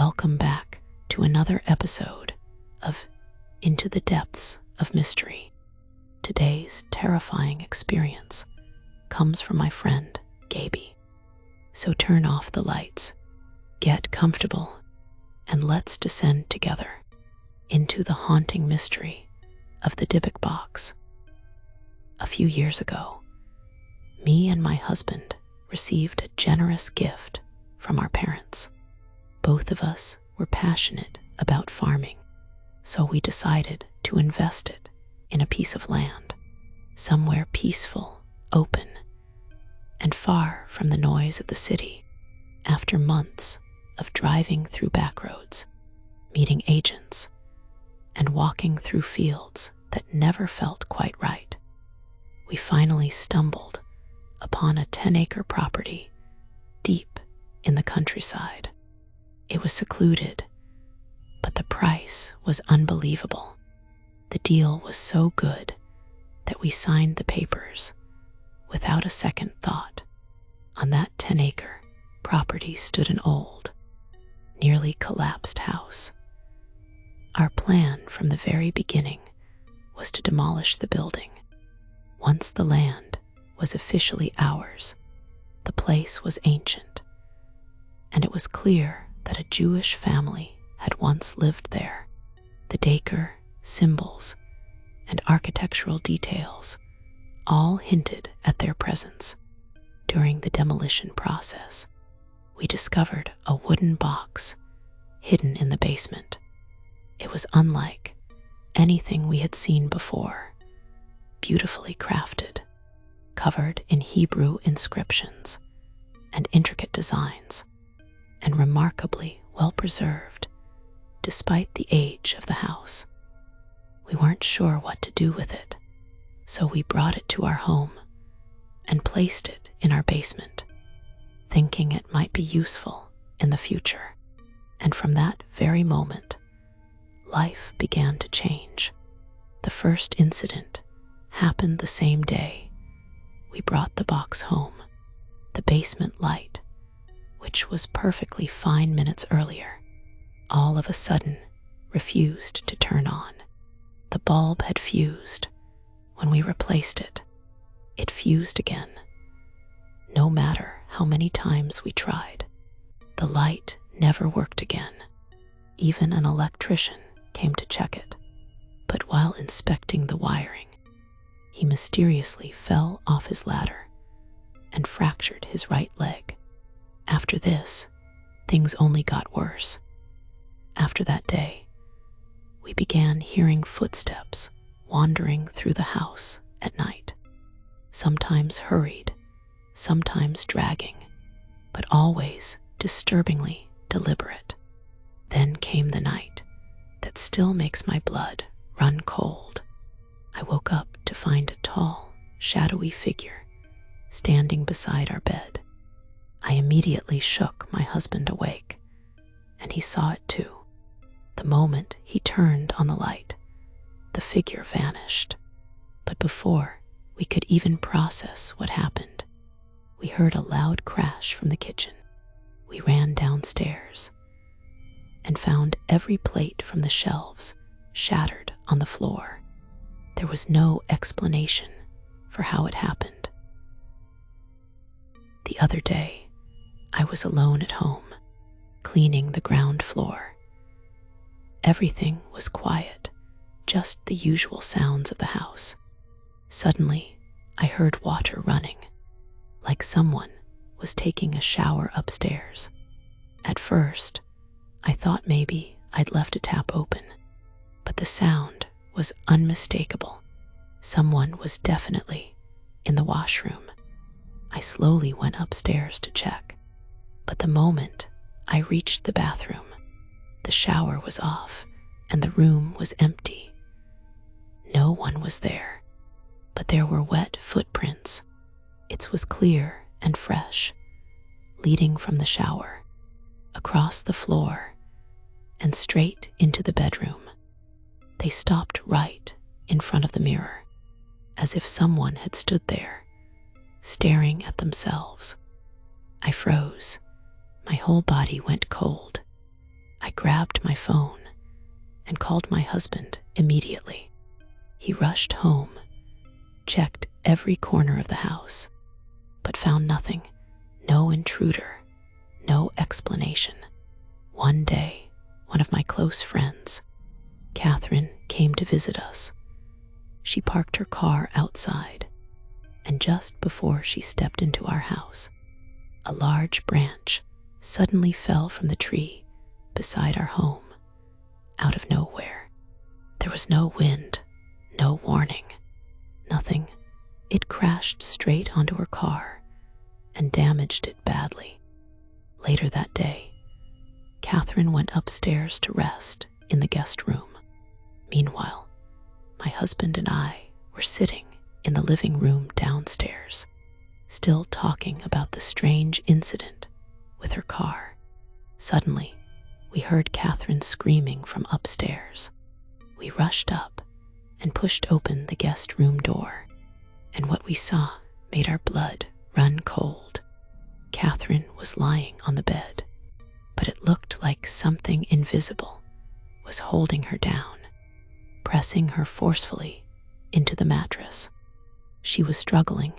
Welcome back to another episode of Into the Depths of Mystery. Today's terrifying experience comes from my friend, Gaby. So turn off the lights, get comfortable, and let's descend together into the haunting mystery of the Dybbuk box. A few years ago, me and my husband received a generous gift from our parents. Both of us were passionate about farming, so we decided to invest it in a piece of land, somewhere peaceful, open, and far from the noise of the city. After months of driving through back roads, meeting agents, and walking through fields that never felt quite right, we finally stumbled upon a 10-acre property deep in the countryside. It was secluded, but the price was unbelievable. The deal was so good that we signed the papers without a second thought. On that 10-acre property stood an old, nearly collapsed house. Our plan from the very beginning was to demolish the building. Once the land was officially ours, the place was ancient, and it was clear that a Jewish family had once lived there. The decor, symbols, and architectural details all hinted at their presence. During the demolition process, we discovered a wooden box hidden in the basement. It was unlike anything we had seen before, beautifully crafted, covered in Hebrew inscriptions and intricate designs, and remarkably well preserved despite the age of the house. We weren't sure what to do with it, so we brought it to our home and placed it in our basement, thinking it might be useful in the future. And from that very moment, life began to change. The first incident happened the same day we brought the box home. The basement light, which was perfectly fine minutes earlier, all of a sudden refused to turn on. The bulb had fused when we replaced it. It fused again. No matter how many times we tried, the light never worked again. Even an electrician came to check it. But while inspecting the wiring, he mysteriously fell off his ladder and fractured his right leg. After this, things only got worse. After that day, we began hearing footsteps wandering through the house at night, sometimes hurried, sometimes dragging, but always disturbingly deliberate. Then came the night that still makes my blood run cold. I woke up to find a tall, shadowy figure standing beside our bed. I immediately shook my husband awake, and he saw it too. The moment he turned on the light, the figure vanished. But before we could even process what happened, we heard a loud crash from the kitchen. We ran downstairs and found every plate from the shelves shattered on the floor. There was no explanation for how it happened. The other day, I was alone at home, cleaning the ground floor. Everything was quiet, just the usual sounds of the house. Suddenly, I heard water running, like someone was taking a shower upstairs. At first, I thought maybe I'd left a tap open, but the sound was unmistakable. Someone was definitely in the washroom. I slowly went upstairs to check, but the moment I reached the bathroom, the shower was off and the room was empty. No one was there, but there were wet footprints. It was clear and fresh, leading from the shower, across the floor, and straight into the bedroom. They stopped right in front of the mirror, as if someone had stood there, staring at themselves. I froze. My whole body went cold. I grabbed my phone and called my husband immediately. He rushed home, checked every corner of the house, but found nothing. No intruder, no explanation. One day, one of my close friends, Catherine, came to visit us. She parked her car outside, and just before she stepped into our house, a large branch suddenly fell from the tree beside our home, out of nowhere. There was no wind, no warning, nothing. It crashed straight onto her car and damaged it badly. Later that day, Catherine went upstairs to rest in the guest room. Meanwhile, my husband and I were sitting in the living room downstairs, still talking about the strange incident with her car. Suddenly, we heard Catherine screaming from upstairs. We rushed up and pushed open the guest room door, and what we saw made our blood run cold. Catherine was lying on the bed, but it looked like something invisible was holding her down, pressing her forcefully into the mattress. She was struggling,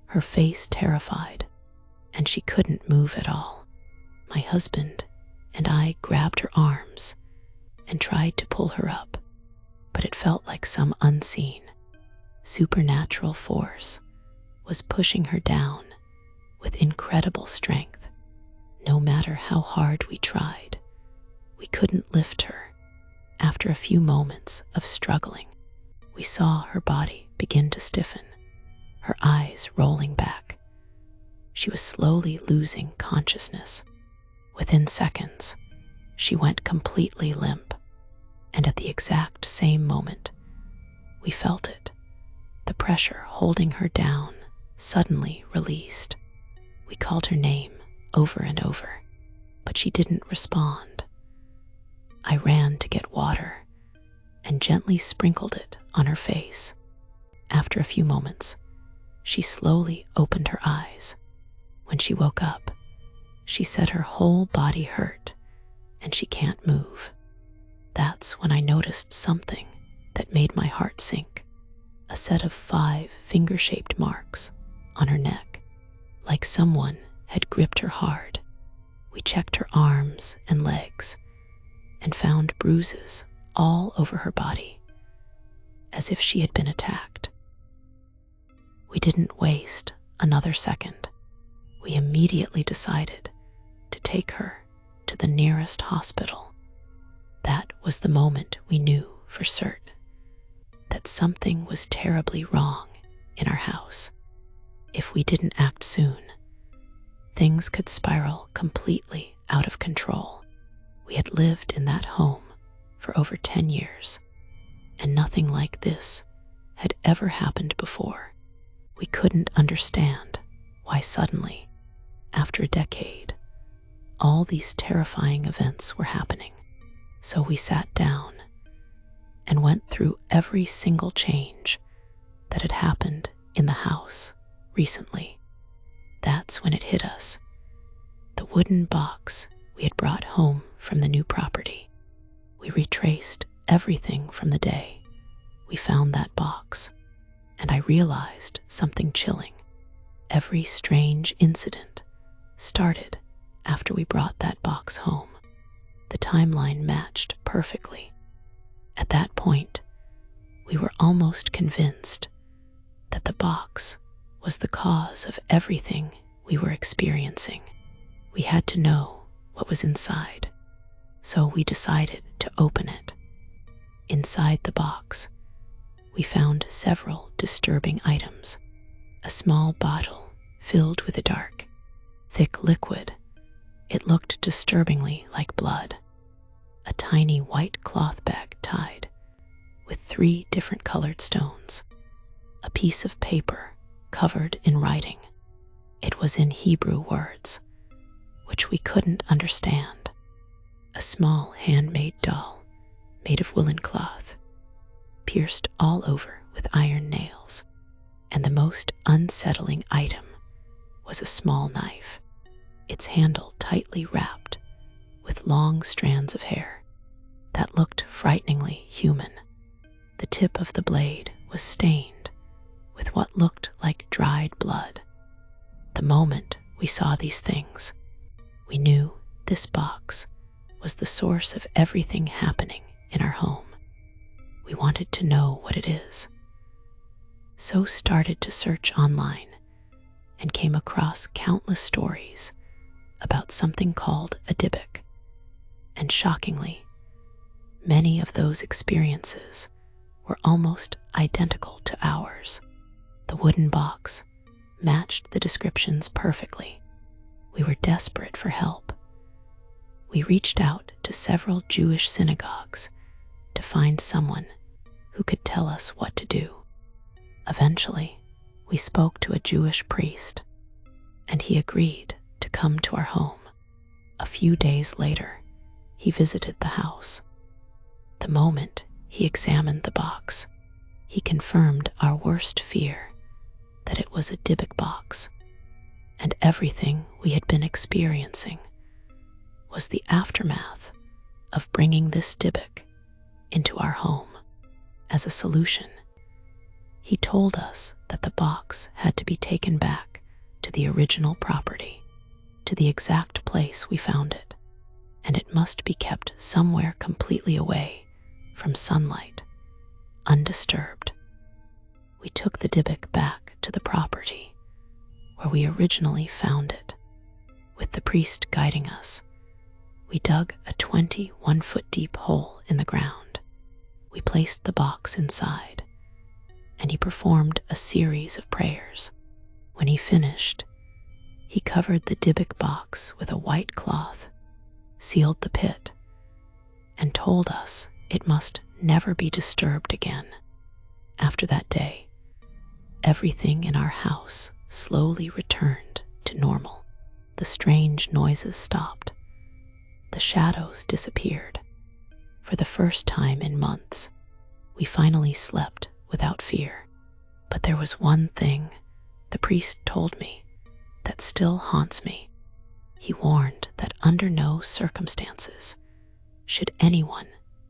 her face terrified, and she couldn't move at all. My husband and I grabbed her arms and tried to pull her up, but it felt like some unseen, supernatural force was pushing her down with incredible strength. No matter how hard we tried, we couldn't lift her. After a few moments of struggling, we saw her body begin to stiffen, her eyes rolling back. She was slowly losing consciousness. Within seconds, she went completely limp, and at the exact same moment, we felt it. The pressure holding her down suddenly released. We called her name over and over, but she didn't respond. I ran to get water and gently sprinkled it on her face. After a few moments, she slowly opened her eyes. When she woke up, she said her whole body hurt and she can't move. That's when I noticed something that made my heart sink. A set of 5 finger-shaped marks on her neck, like someone had gripped her hard. We checked her arms and legs and found bruises all over her body, as if she had been attacked. We didn't waste another second. We immediately decided to take her to the nearest hospital. That was the moment we knew for certain that something was terribly wrong in our house. If we didn't act soon, things could spiral completely out of control. We had lived in that home for over 10 years, and nothing like this had ever happened before. We couldn't understand why suddenly, after a decade, all these terrifying events were happening. So we sat down and went through every single change that had happened in the house recently. That's when it hit us. The wooden box we had brought home from the new property. We retraced everything from the day we found that box, and I realized something chilling. Every strange incident started after we brought that box home. The timeline matched perfectly. At that point, we were almost convinced that the box was the cause of everything we were experiencing. We had to know what was inside, so we decided to open it. Inside the box, we found several disturbing items. A small bottle filled with a dark, thick liquid. It looked disturbingly like blood. A tiny white cloth bag tied with 3 different colored stones. A piece of paper covered in writing. It was in Hebrew words, which we couldn't understand. A small handmade doll made of woolen cloth, pierced all over with iron nails. And the most unsettling item was a small knife, its handle tightly wrapped with with long strands of hair that looked frighteningly human. The tip of the blade was stained with what looked like dried blood. The moment we saw these things, we knew this box was the source of everything happening in our home. We wanted to know what it is, so started to search online and came across countless stories about something called a Dybbuk. And shockingly, many of those experiences were almost identical to ours. The wooden box matched the descriptions perfectly. We were desperate for help. We reached out to several Jewish synagogues to find someone who could tell us what to do. Eventually, we spoke to a Jewish priest, and he agreed to come to our home. A few days later, he visited the house. The moment he examined the box, he confirmed our worst fear, that it was a Dybbuk box, and everything we had been experiencing was the aftermath of bringing this Dybbuk into our home. As a solution, he told us that the box had to be taken back to the original property, to the exact place we found it, and it must be kept somewhere completely away from sunlight, undisturbed. We took the Dybbuk back to the property where we originally found it. With the priest guiding us, we dug a 21-foot deep hole in the ground. We placed the box inside, and he performed a series of prayers. When he finished, he covered the Dybbuk box with a white cloth, sealed the pit, and told us it must never be disturbed again. After that day, everything in our house slowly returned to normal. The strange noises stopped. The shadows disappeared. For the first time in months, we finally slept without fear. But there was one thing the priest told me that still haunts me. He warned that under no circumstances should anyone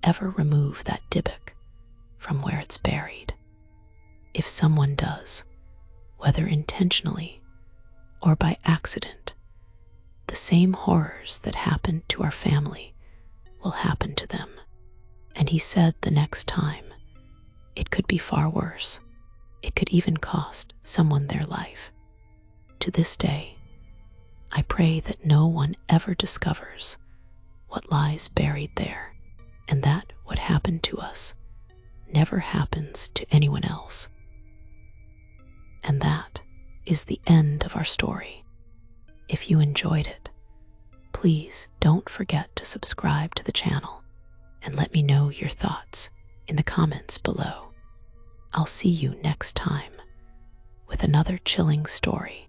ever remove that Dybbuk from where it's buried. If someone does, whether intentionally or by accident, the same horrors that happened to our family will happen to them. And he said the next time, it could be far worse. It could even cost someone their life. To this day, I pray that no one ever discovers what lies buried there, and that what happened to us never happens to anyone else. And that is the end of our story. If you enjoyed it, please don't forget to subscribe to the channel and let me know your thoughts in the comments below. I'll see you next time with another chilling story.